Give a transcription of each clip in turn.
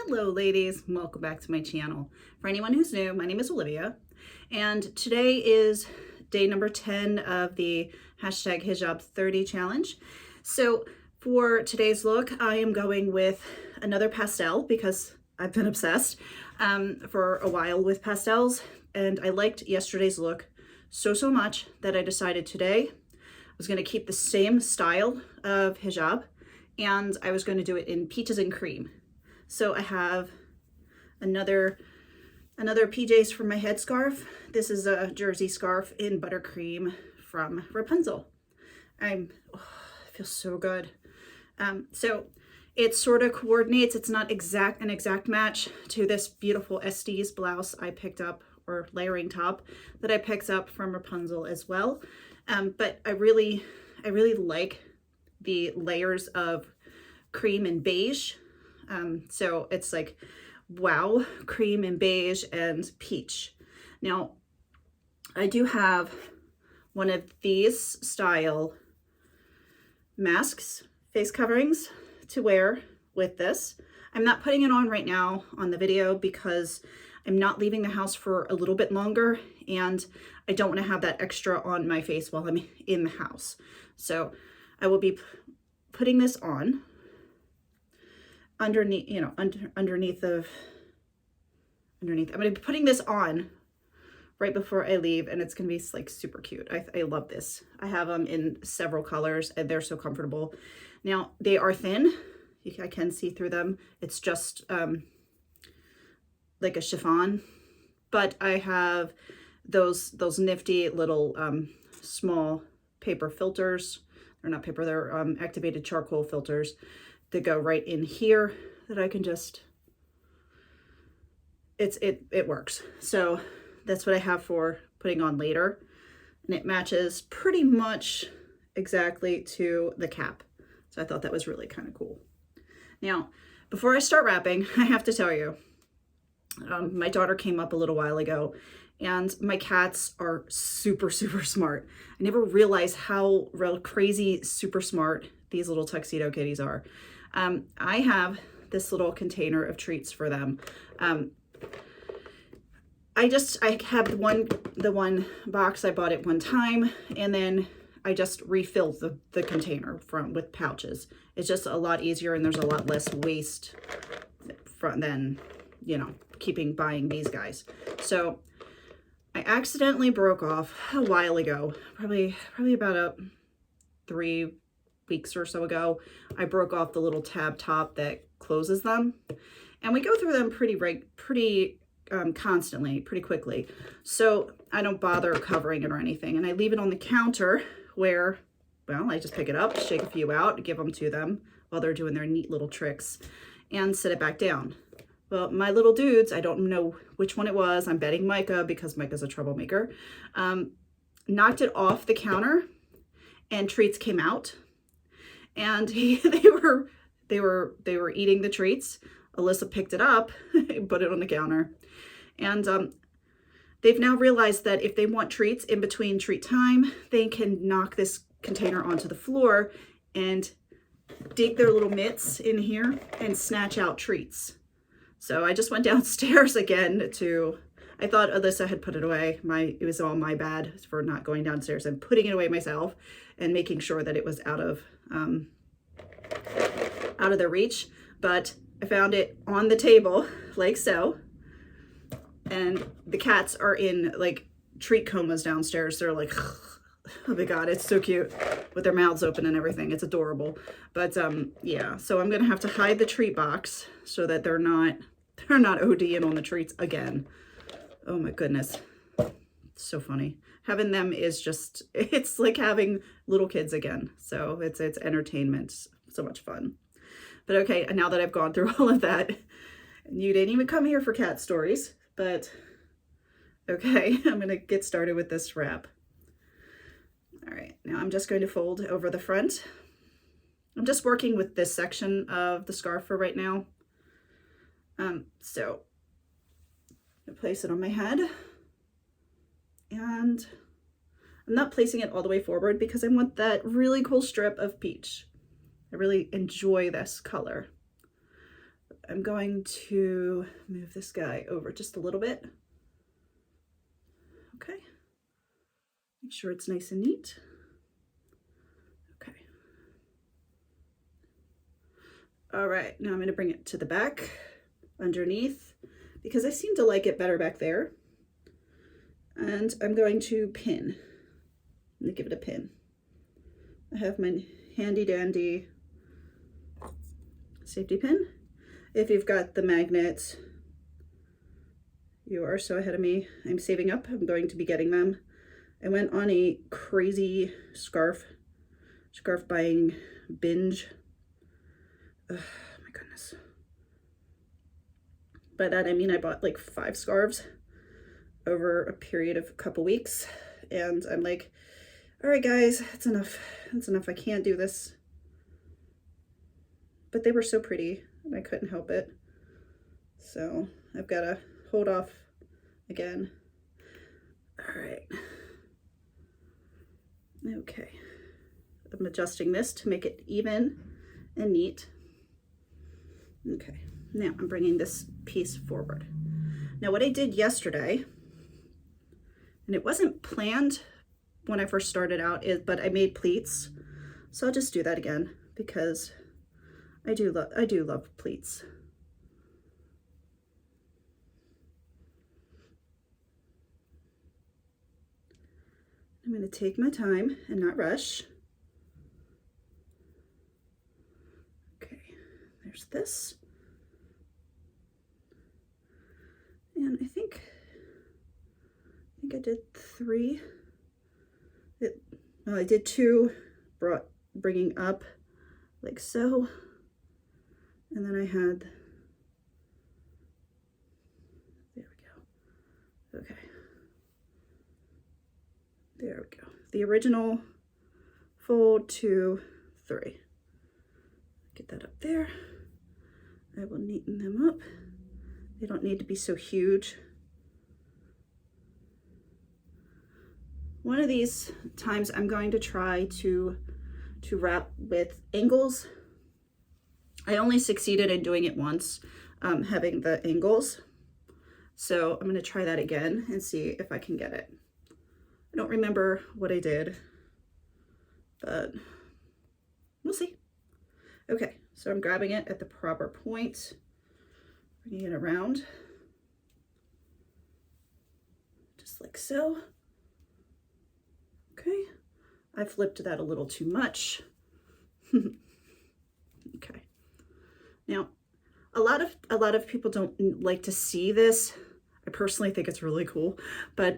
Hello ladies, welcome back to my channel. For anyone who's new, my name is Olivia and today is day number 10 of the hashtag hijab 30 challenge. So for today's look, I am going with another pastel because I've been obsessed for a while with pastels, and I liked yesterday's look so much that I decided today I was going to keep the same style of hijab and I was going to do it in peaches and cream. So I have another PJs for my headscarf. This is a jersey scarf in buttercream from Rapunzel. It feels so good. So it sort of coordinates. It's not an exact match to this beautiful Estes blouse I picked up, or layering top that I picked up from Rapunzel as well. But I really like the layers of cream and beige. So it's like, wow, cream and beige and peach. Now, I do have one of these style masks, face coverings to wear with this. I'm not putting it on right now on the video because I'm not leaving the house for a little bit longer and I don't want to have that extra on my face while I'm in the house. So I will be putting this on underneath, you know, underneath. I'm going to be putting this on right before I leave, and it's going to be like super cute. I love this. I have them in several colors and they're so comfortable. Now they are thin. I can see through them. It's just like a chiffon, but I have those nifty little small paper filters. They're not paper, they're activated charcoal filters that go right in here that I can just, it works. So that's what I have for putting on later, and it matches pretty much exactly to the cap. So I thought that was really kind of cool. Now, before I start wrapping, I have to tell you, my daughter came up a little while ago, and my cats are super smart. I never realized how real crazy super smart these little tuxedo kitties are. I have this little container of treats for them. I have the one box I bought at one time, and then I just refilled the container with pouches. It's just a lot easier and there's a lot less waste than, you know, buying these guys. So I accidentally broke off a while ago, probably about 3 weeks or so ago. I broke off the little tab top that closes them, and we go through them pretty constantly, pretty quickly. So I don't bother covering it or anything, and I leave it on the counter where, well, I just pick it up, shake a few out, give them to them while they're doing their neat little tricks, and set it back down. Well, my little dudes, I don't know which one it was, I'm betting Micah because Micah's a troublemaker, knocked it off the counter and treats came out, and they were eating the treats. Alyssa picked it up and put it on the counter, and they've now realized that if they want treats in between treat time, they can knock this container onto the floor and dig their little mitts in here and snatch out treats. So I just went downstairs again I thought Alyssa had put it away. It was all my bad for not going downstairs and putting it away myself and making sure that it was out of their reach. But I found it on the table like so, and the cats are in like treat comas downstairs. They're like, oh my God, it's so cute with their mouths open and everything. It's adorable. But yeah, so I'm gonna have to hide the treat box so that they're not ODing on the treats again. Oh my goodness, it's so funny. Having them is just, it's like having little kids again. So it's entertainment, so much fun. But okay, now that I've gone through all of that, you didn't even come here for cat stories, but okay, I'm gonna get started with this wrap. All right, now I'm just going to fold over the front. I'm just working with this section of the scarf for right now. So I'm gonna place it on my head, and I'm not placing it all the way forward because I want that really cool strip of peach. I really enjoy this color. I'm going to move this guy over just a little bit. Okay. Make sure it's nice and neat. Okay. All right, now I'm going to bring it to the back underneath because I seem to like it better back there. And I'm going to pin. I'm going to give it a pin. I have my handy dandy safety pin. If you've got the magnets, you are so ahead of me. I'm saving up. I'm going to be getting them. I went on a crazy scarf buying binge. Oh my goodness. By that I mean I bought like 5 scarves over a period of a couple weeks, and I'm like, all right guys, that's enough. That's enough. I can't do this. But they were so pretty and I couldn't help it. So I've got to hold off again. All right. Okay. I'm adjusting this to make it even and neat. Okay. Now I'm bringing this piece forward. Now what I did yesterday, and it wasn't planned when I first started out, but I made pleats. So I'll just do that again because I do love pleats. I'm going to take my time and not rush. Okay, there's this. And I think I did 3. Well, I did 2, bringing up like so. And then I had, there we go. Okay. There we go. The original fold 2, 3. Get that up there. I will neaten them up. They don't need to be so huge. One of these times I'm going to try to wrap with angles. I only succeeded in doing it once, having the angles. So I'm going to try that again and see if I can get it. I don't remember what I did, but we'll see. Okay, so I'm grabbing it at the proper point, bringing it around, just like so. Okay, I flipped that a little too much. Okay. Now, a lot of people don't like to see this. I personally think it's really cool, but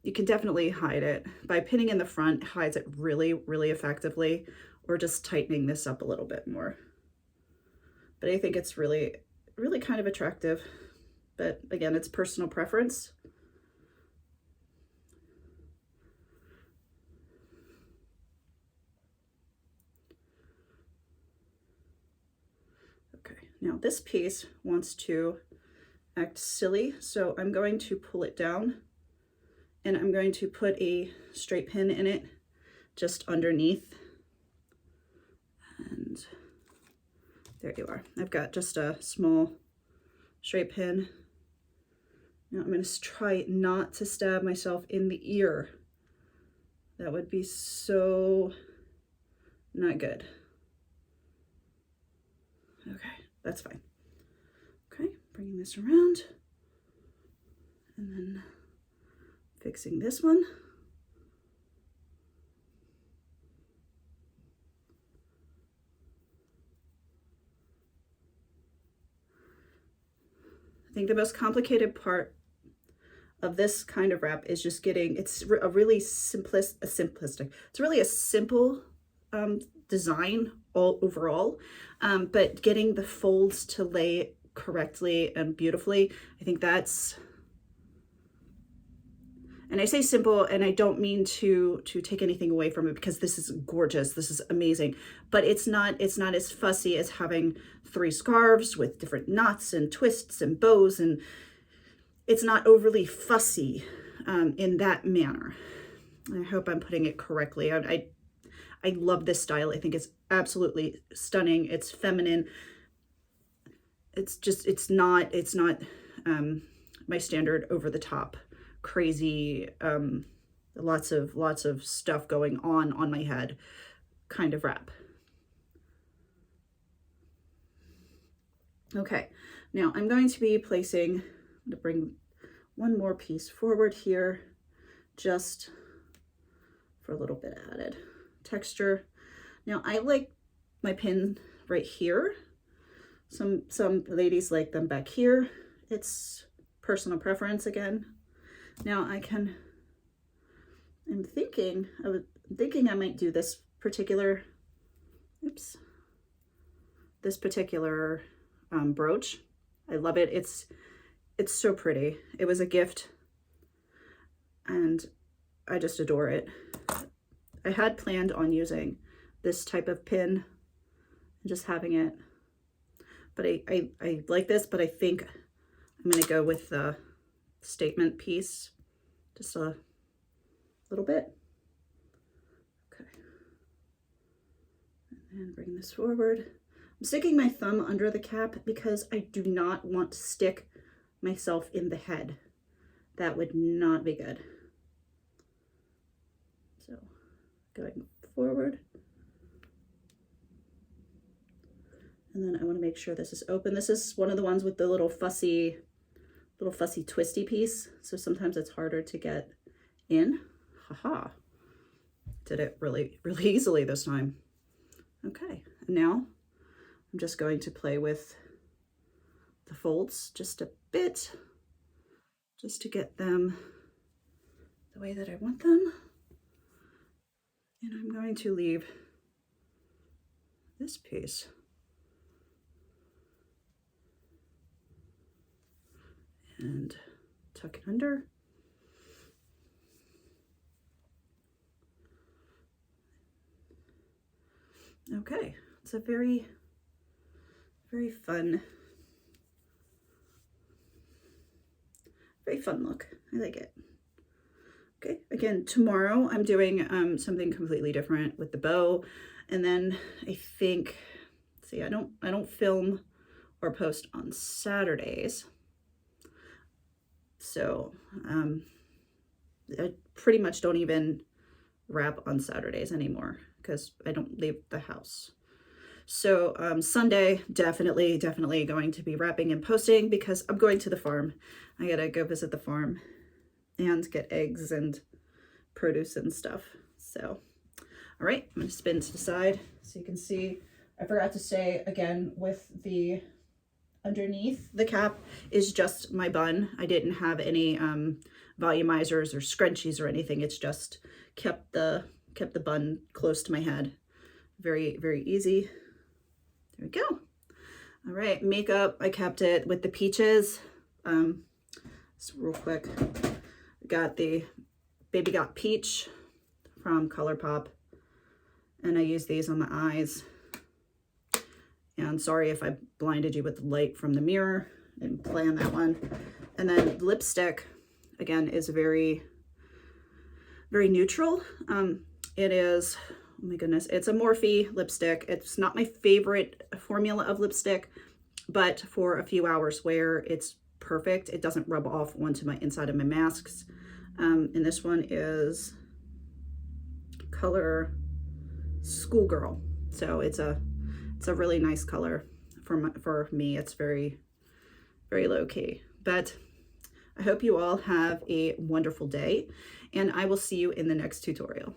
you can definitely hide it by pinning in the front. Hides it really, really effectively, or just tightening this up a little bit more. But I think it's really, really kind of attractive. But again, it's personal preference. Now this piece wants to act silly, so I'm going to pull it down and I'm going to put a straight pin in it just underneath. And there you are. I've got just a small straight pin. Now I'm going to try not to stab myself in the ear. That would be so not good. Okay. That's fine. Okay, bringing this around and then fixing this one. I think the most complicated part of this kind of wrap is just getting, it's a really simplistic, it's really a simple design overall, but getting the folds to lay correctly and beautifully, I think that's, and I say simple and I don't mean to take anything away from it because this is gorgeous, this is amazing, but it's not as fussy as having 3 scarves with different knots and twists and bows, and it's not overly fussy in that manner. I hope I'm putting it correctly. I love this style. I think it's absolutely stunning. It's feminine. it's not my standard over the top crazy lots of stuff going on my head kind of wrap. Okay, now I'm going to be placing, I'm going to bring one more piece forward here just for a little bit added texture. Now I like my pin right here. Some ladies like them back here. It's personal preference again. Now I'm thinking I might do this particular, this particular brooch. I love it. It's so pretty. It was a gift and I just adore it. I had planned on using this type of pin and just having it, but I like this, but I think I'm going to go with the statement piece just a little bit. Okay. And then bring this forward. I'm sticking my thumb under the cap because I do not want to stick myself in the head. That would not be good. So going forward. And then I want to make sure this is open. This is one of the ones with the little fussy twisty piece. So sometimes it's harder to get in. Haha. Did it really easily this time. Okay, and now I'm just going to play with the folds just a bit, just to get them the way that I want them. And I'm going to leave this piece and tuck it under. Okay, it's a very fun look. I like it. Okay, again, tomorrow I'm doing something completely different with the bow. And then I think, see, I don't film or post on Saturdays. So I pretty much don't even wrap on Saturdays anymore because I don't leave the house. So Sunday, definitely going to be wrapping and posting because I'm going to the farm. I gotta go visit the farm and get eggs and produce and stuff. So, all right, I'm gonna spin to the side so you can see. I forgot to say again, with the underneath the cap is just my bun. I didn't have any volumizers or scrunchies or anything. It's just kept the bun close to my head. Very easy. There we go. All right, makeup, I kept it with the peaches. So real quick, got the Baby Got Peach from ColourPop, and I use these on my eyes. And sorry if I blinded you with the light from the mirror, didn't plan that one. And then lipstick, again, is very neutral. It is, oh my goodness, it's a Morphe lipstick. It's not my favorite formula of lipstick, but for a few hours wear, it's perfect. It doesn't rub off onto my inside of my masks. And this one is color Schoolgirl. So it's a really nice color for me. It's very low key. But I hope you all have a wonderful day, and I will see you in the next tutorial.